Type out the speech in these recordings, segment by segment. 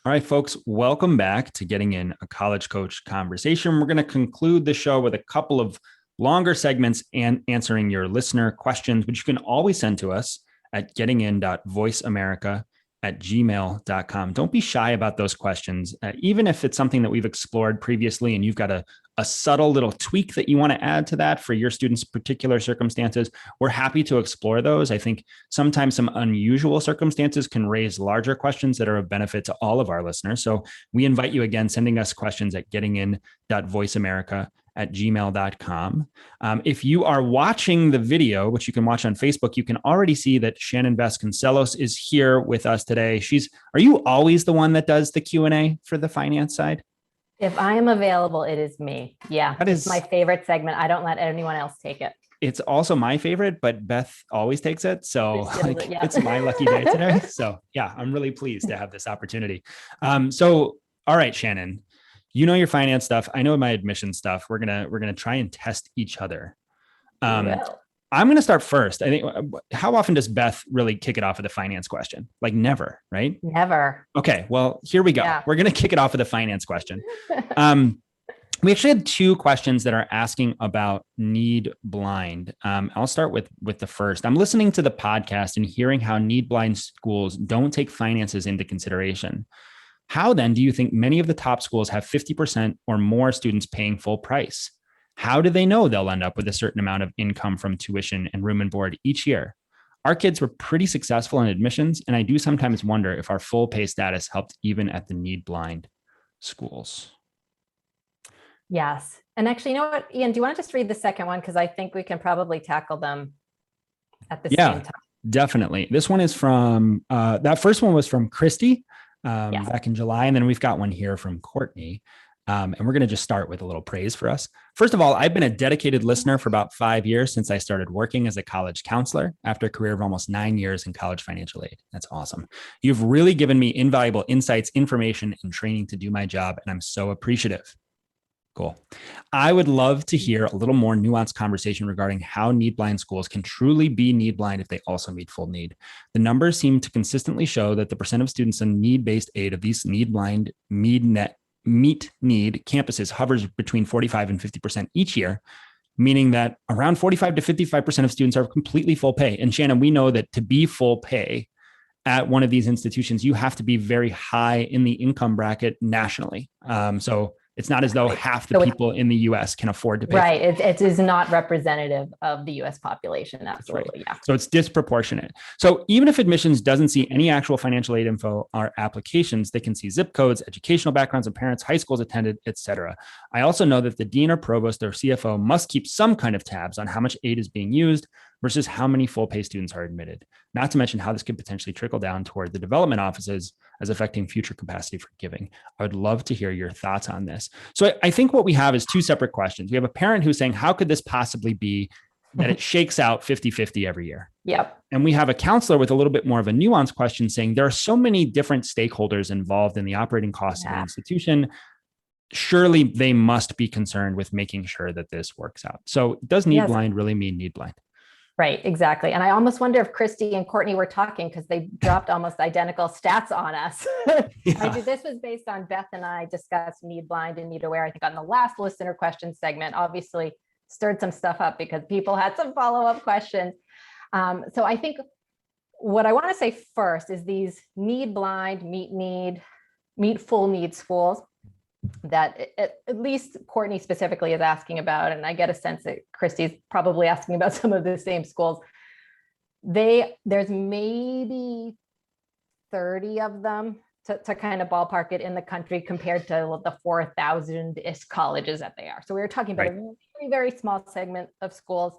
All right, folks, welcome back to Getting In, a College Coach Conversation. We're going to conclude the show with a couple of longer segments and answering your listener questions, which you can always send to us at gettingin.voiceamerica@gmail.com. Don't be shy about those questions, even if it's something that we've explored previously and you've got a subtle little tweak that you want to add to that for your students' particular circumstances. We're happy to explore those. I think sometimes some unusual circumstances can raise larger questions that are of benefit to all of our listeners. So we invite you again, sending us questions at gettingin.voiceamerica@gmail.com. If you are watching the video, which you can watch on Facebook, you can already see that Shannon Vasconcelos is here with us today. Are you always the one that does the Q&A for the finance side? If I am available, it is me. Yeah, it's my favorite segment. I don't let anyone else take it. It's also my favorite, but Beth always takes it. So it's my lucky day today. So yeah, I'm really pleased to have this opportunity. All right, Shannon, you know your finance stuff. I know my admission stuff. We're gonna try and test each other. I'm going to start first. I think, how often does Beth really kick it off with a finance question? Like never, right? Never. Okay. Well, here we go. Yeah. We're going to kick it off with a finance question. We actually had two questions that are asking about Needblind. I'll start with the first. I'm listening to the podcast and hearing how Needblind schools don't take finances into consideration. How then do you think many of the top schools have 50% or more students paying full price? How do they know they'll end up with a certain amount of income from tuition and room and board each year? Our kids were pretty successful in admissions, and I do sometimes wonder if our full pay status helped even at the Needblind schools. Yes. And actually, you know what, Ian, do you want to just read the second one? Because I think we can probably tackle them at the same time. Definitely. This one is from, that first one was from Christy back in July. And then we've got one here from Courtney. And we're going to just start with a little praise for us. First of all, I've been a dedicated listener for about 5 years since I started working as a college counselor after a career of almost 9 years in college financial aid. That's awesome. You've really given me invaluable insights, information, and training to do my job, and I'm so appreciative. Cool. I would love to hear a little more nuanced conversation regarding how Needblind schools can truly be Needblind if they also meet full need. The numbers seem to consistently show that the percent of students in need-based aid of these Needblind meet need campuses hovers between 45 and 50% each year, meaning that around 45 to 55% of students are completely full pay. And Shannon, we know that to be full pay at one of these institutions, you have to be very high in the income bracket nationally. So it's not as though half the people in the US can afford to pay. Right. It is not representative of the US population. Absolutely. Right. Yeah. So it's disproportionate. So even if admissions doesn't see any actual financial aid info or applications, they can see zip codes, educational backgrounds of parents, high schools attended, etc. I also know that the dean or provost or CFO must keep some kind of tabs on how much aid is being used versus how many full pay students are admitted, not to mention how this could potentially trickle down toward the development offices as affecting future capacity for giving. I would love to hear your thoughts on this. So I think what we have is two separate questions. We have a parent who's saying, how could this possibly be that it shakes out 50-50 every year? Yep. And we have a counselor with a little bit more of a nuanced question saying there are so many different stakeholders involved in the operating costs of the institution. Surely they must be concerned with making sure that this works out. So does Needblind really mean Needblind? Right, exactly. And I almost wonder if Christy and Courtney were talking because they dropped almost identical stats on us. This was based on Beth and I discussed Needblind and Needaware, I think on the last listener question segment, obviously stirred some stuff up because people had some follow-up questions. So I think what I want to say first is these Needblind, meet full need schools that at least Courtney specifically is asking about, and I get a sense that Christy's probably asking about some of the same schools. There's maybe 30 of them to kind of ballpark it in the country compared to the 4,000-ish colleges that they are. So we were talking about a very, very small segment of schools,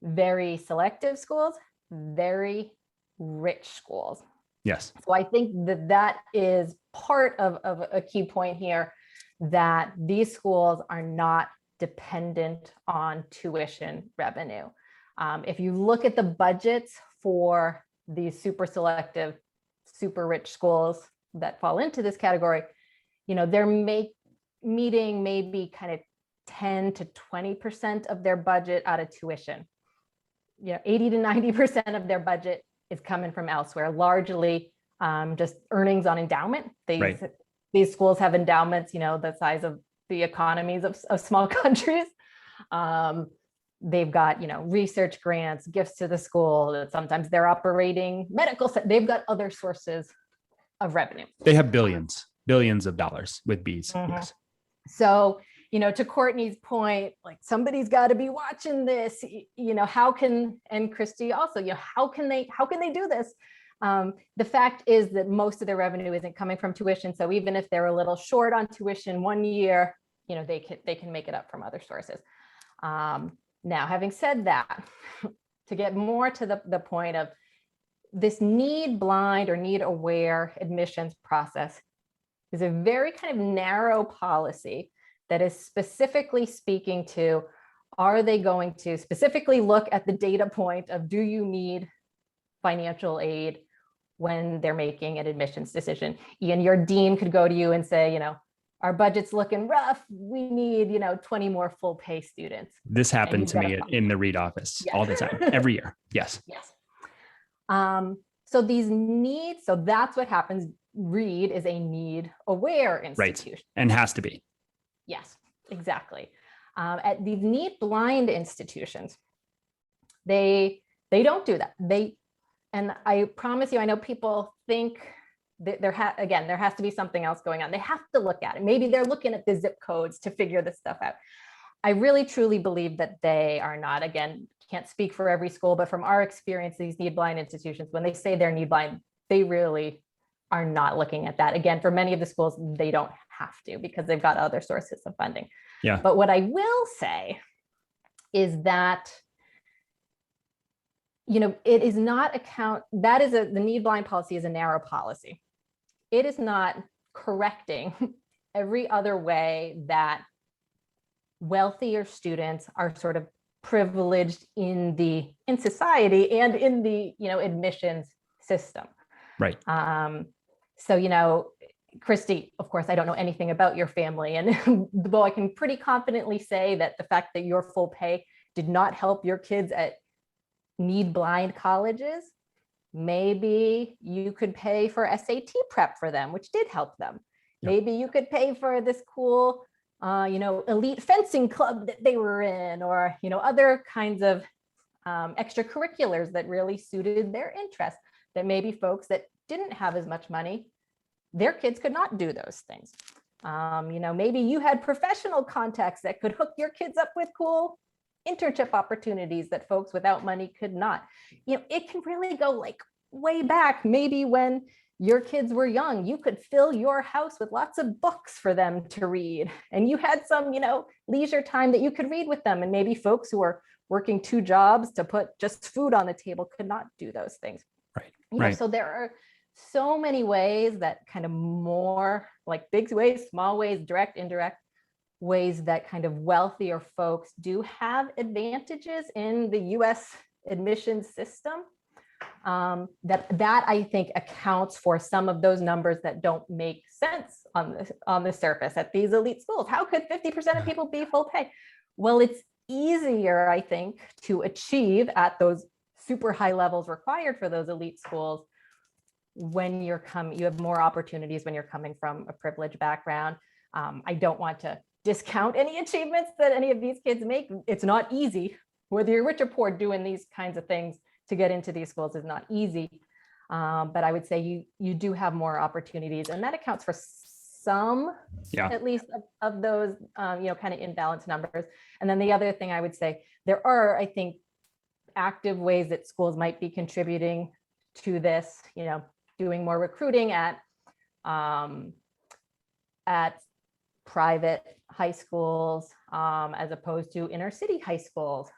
very selective schools, very rich schools. Yes. So I think that is part of a key point here, that these schools are not dependent on tuition revenue. If you look at the budgets for these super selective, super rich schools that fall into this category, they're meeting maybe kind of 10 to 20% of their budget out of tuition. 80 to 90% of their budget is coming from elsewhere, largely just earnings on endowment. Right. These schools have endowments, the size of the economies of small countries. They've got, research grants, gifts to the school. Sometimes they're operating medical. They've got other sources of revenue. They have billions of dollars with bees. Mm-hmm. Yes. So, to Courtney's point, like somebody's got to be watching this, how can, and Christy also, how can they do this? The fact is that most of their revenue isn't coming from tuition. So even if they're a little short on tuition one year, they can make it up from other sources. Now, having said that, to get more to the point of this need-blind or need-aware admissions process is a very kind of narrow policy that is specifically speaking to, are they going to specifically look at the data point of, do you need financial aid when they're making an admissions decision? Ian, your dean could go to you and say, our budget's looking rough. We need, 20 more full pay students. This happened to me in the Reed office all the time, every year. Yes. Yes. So these needs, so that's what happens. Reed is a need-aware institution. Right. And has to be. Yes, exactly. At these need-blind institutions, they don't do that. And I promise you, I know people think that there has to be something else going on. They have to look at it. Maybe they're looking at the zip codes to figure this stuff out. I really truly believe that they are not. Again, can't speak for every school, but from our experience, these need-blind institutions, when they say they're need-blind, they really are not looking at that. Again, for many of the schools, they don't have to because they've got other sources of funding. Yeah. But what I will say is that, it is not the need-blind policy is a narrow policy. It is not correcting every other way that wealthier students are sort of privileged in society and in the, admissions system. Right. So, Christy, of course, I don't know anything about your family, and though I can pretty confidently say that the fact that your full pay did not help your kids at need-blind colleges, maybe you could pay for SAT prep for them, which did help them. Yep. Maybe you could pay for this cool, elite fencing club that they were in, or, other kinds of extracurriculars that really suited their interests, that maybe folks that didn't have as much money, their kids could not do those things. Maybe you had professional contacts that could hook your kids up with cool internship opportunities that folks without money could not. It can really go like way back. Maybe when your kids were young, you could fill your house with lots of books for them to read, and you had some, leisure time that you could read with them. And maybe folks who are working 2 jobs to put just food on the table could not do those things. Right. Right. So there are so many ways that kind of more like big ways, small ways, direct, indirect ways that kind of wealthier folks do have advantages in the US admissions system. That I think accounts for some of those numbers that don't make sense on the surface at these elite schools. How could 50% of people be full pay? Well, it's easier, I think, to achieve at those super high levels required for those elite schools when you have more opportunities when you're coming from a privileged background. I don't want to discount any achievements that any of these kids make. It's not easy. Whether you're rich or poor, doing these kinds of things to get into these schools is not easy. But I would say you do have more opportunities, and that accounts for some, at least of those, kind of imbalanced numbers. And then the other thing I would say, there are, I think, active ways that schools might be contributing to this, doing more recruiting at private high schools, as opposed to inner city high schools,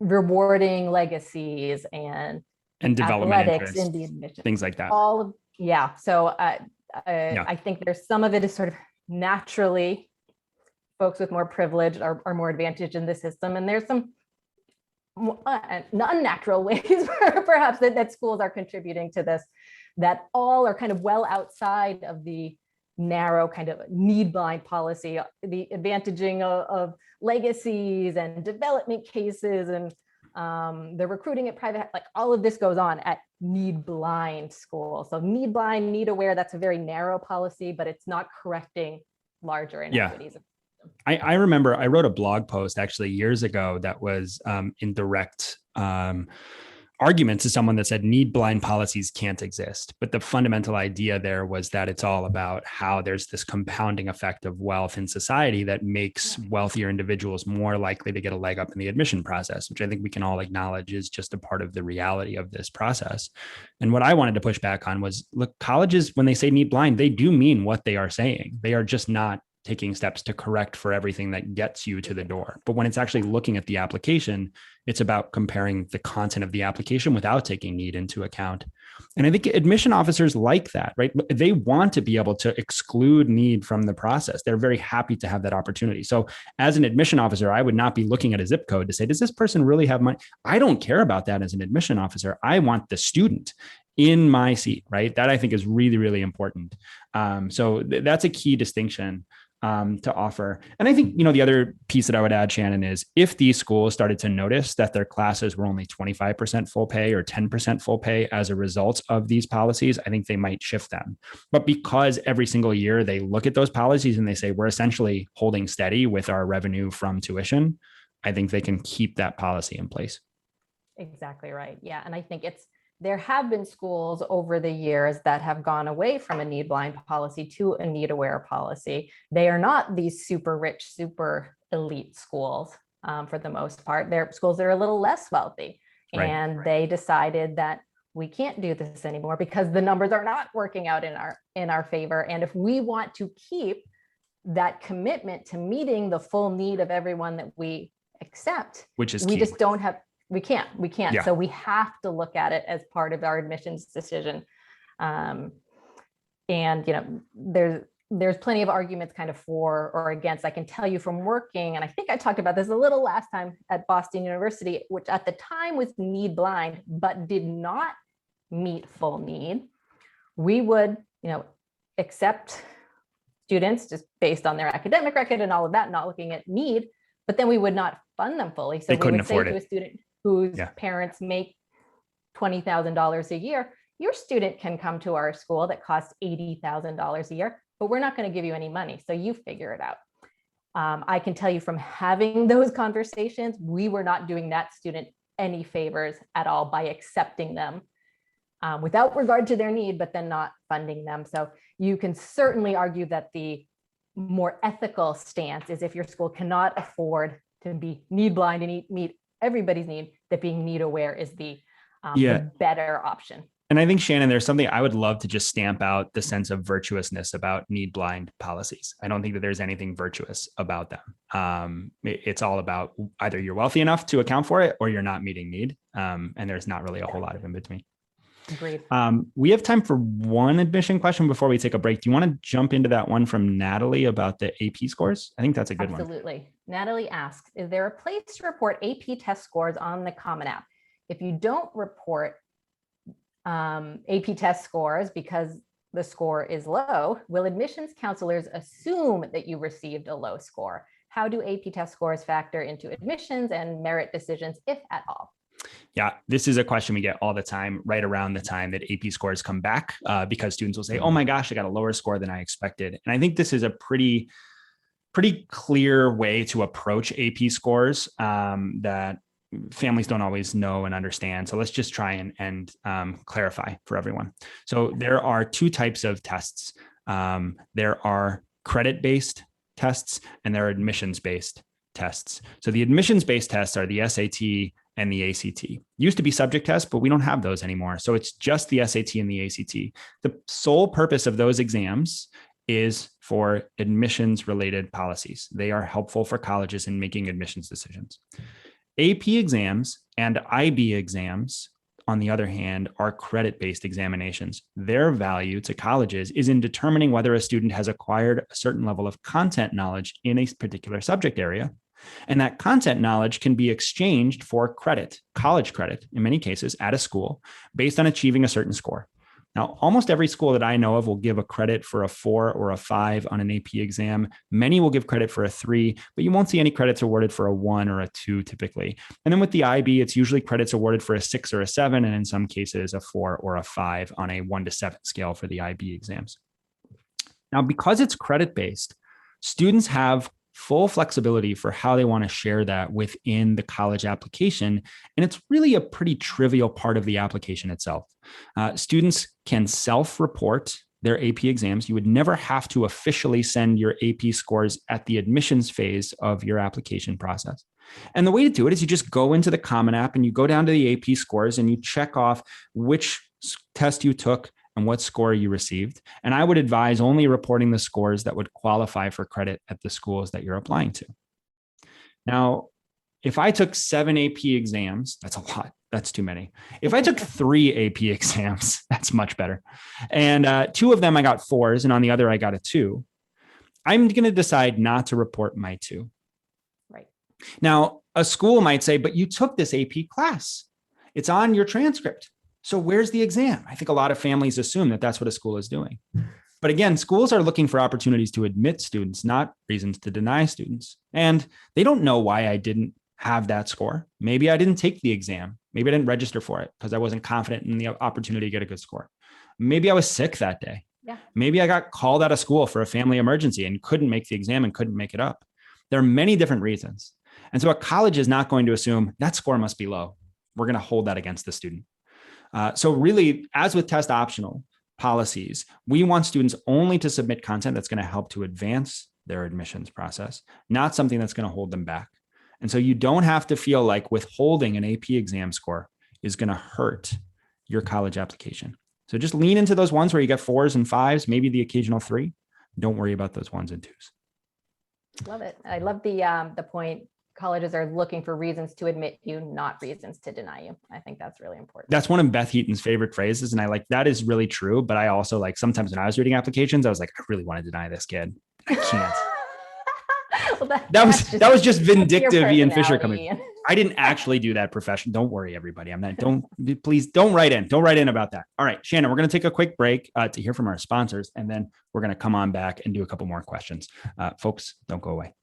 rewarding legacies and development athletics interest, in the admission, things like that. So I think there's some of it is sort of naturally folks with more privilege are more advantaged in the system, and there's some unnatural ways perhaps that schools are contributing to this, that all are kind of well outside of the narrow kind of need-blind policy, the advantaging of legacies and development cases and the recruiting at private, like all of this goes on at Needblind Schools. So Needblind, Needaware, that's a very narrow policy, but it's not correcting larger inequities. I remember I wrote a blog post actually years ago that was in direct argument to someone that said Needblind policies can't exist. But the fundamental idea there was that it's all about how there's this compounding effect of wealth in society that makes wealthier individuals more likely to get a leg up in the admission process, which I think we can all acknowledge is just a part of the reality of this process. And what I wanted to push back on was, look, colleges, when they say Needblind, they do mean what they are saying. They are just not taking steps to correct for everything that gets you to the door. But when it's actually looking at the application, it's about comparing the content of the application without taking need into account. And I think admission officers like that, right? They want to be able to exclude need from the process. They're very happy to have that opportunity. So as an admission officer, I would not be looking at a zip code to say, does this person really have money? I don't care about that as an admission officer. I want the student in my seat, right? That I think is really, really important. So that's a key distinction to offer. And I think, the other piece that I would add, Shannon, is if these schools started to notice that their classes were only 25% full pay or 10% full pay as a result of these policies, I think they might shift them. But because every single year they look at those policies and they say, we're essentially holding steady with our revenue from tuition, I think they can keep that policy in place. Exactly right. Yeah. And I think there have been schools over the years that have gone away from a Needblind policy to a Needaware policy. They are not these super rich, super elite schools for the most part. They're schools that are a little less wealthy. Right. And they decided that we can't do this anymore because the numbers are not working out in our favor. And if we want to keep that commitment to meeting the full need of everyone that we accept, which is we key. just don't have. We can't. Yeah. So we have to look at it as part of our admissions decision. And, there's plenty of arguments kind of for or against. I can tell you from working, and I think I talked about this a little last time at Boston University, which at the time was Needblind, but did not meet full need. We would, accept students just based on their academic record and all of that, not looking at need, but then we would not fund them fully. So they we couldn't would say afford to it. a student whose parents make $20,000 a year, your student can come to our school that costs $80,000 a year, but we're not going to give you any money. So you figure it out. I can tell you from having those conversations, we were not doing that student any favors at all by accepting them without regard to their need, but then not funding them. So you can certainly argue that the more ethical stance is if your school cannot afford to be Needblind and meet everybody's need, that being Needaware is the better option. And I think, Shannon, there's something I would love to just stamp out the sense of virtuousness about Needblind policies. I don't think that there's anything virtuous about them. It's all about either you're wealthy enough to account for it or you're not meeting need. And there's not really a whole lot of in between. Agreed. We have time for one admission question before we take a break. Do you want to jump into that one from Natalie about the AP scores? I think that's a good one. Absolutely. Natalie asks, is there a place to report AP test scores on the Common App? If you don't report AP test scores because the score is low, will admissions counselors assume that you received a low score? How do AP test scores factor into admissions and merit decisions, if at all? Yeah, this is a question we get all the time, right around the time that AP scores come back, because students will say, oh my gosh, I got a lower score than I expected. And I think this is a pretty clear way to approach AP scores that families don't always know and understand. So let's just try and clarify for everyone. So there are two types of tests. There are credit-based tests and there are admissions-based tests. So the admissions-based tests are the SAT and the ACT. Used to be subject tests, but we don't have those anymore. So it's just the SAT and the ACT. The sole purpose of those exams is for admissions-related policies. They are helpful for colleges in making admissions decisions. AP exams and IB exams, on the other hand, are credit-based examinations. Their value to colleges is in determining whether a student has acquired a certain level of content knowledge in a particular subject area. And that content knowledge can be exchanged for credit, college credit, in many cases, at a school, based on achieving a certain score. Now, almost every school that I know of will give a credit for a 4 or a 5 on an AP exam. Many will give credit for a 3, but you won't see any credits awarded for a 1 or a 2 typically. And then with the IB, it's usually credits awarded for a 6 or a 7, and in some cases a 4 or a 5 on a 1 to 7 scale for the IB exams. Now, because it's credit-based, students have full flexibility for how they want to share that within the college application. And it's really a pretty trivial part of the application itself. Students can self-report their AP exams. You would never have to officially send your AP scores at the admissions phase of your application process. And the way to do it is you just go into the Common App and you go down to the AP scores and you check off which test you took and what score you received. And I would advise only reporting the scores that would qualify for credit at the schools that you're applying to. Now, if I took 7 AP exams, that's a lot. That's too many. If I took 3 AP exams, that's much better. And 2 of them I got 4s, and on the other I got a 2. I'm going to decide not to report my 2. Right. Now, a school might say, but you took this AP class. It's on your transcript. So where's the exam? I think a lot of families assume that that's what a school is doing. But again, schools are looking for opportunities to admit students, not reasons to deny students. And they don't know why I didn't have that score. Maybe I didn't take the exam. Maybe I didn't register for it because I wasn't confident in the opportunity to get a good score. Maybe I was sick that day. Yeah. Maybe I got called out of school for a family emergency and couldn't make the exam and couldn't make it up. There are many different reasons. And so a college is not going to assume that score must be low. We're going to hold that against the student. So really, as with test optional policies, we want students only to submit content that's going to help to advance their admissions process, not something that's going to hold them back. And so you don't have to feel like withholding an AP exam score is going to hurt your college application. So just lean into those ones where you get 4s and 5s, maybe the occasional 3. Don't worry about those 1s and 2s. Love it. I love the point. Colleges are looking for reasons to admit you, not reasons to deny you. I think that's really important. That's one of Beth Heaton's favorite phrases. And I like, that is really true. But I also like, sometimes when I was reading applications, I was like, I really want to deny this kid. I can't. Well, that was just vindictive Ian Fisher coming. I didn't actually do that profession. Don't worry, everybody. Please don't write in. Don't write in about that. All right, Shannon, we're going to take a quick break to hear from our sponsors, and then we're going to come on back and do a couple more questions. Folks, don't go away.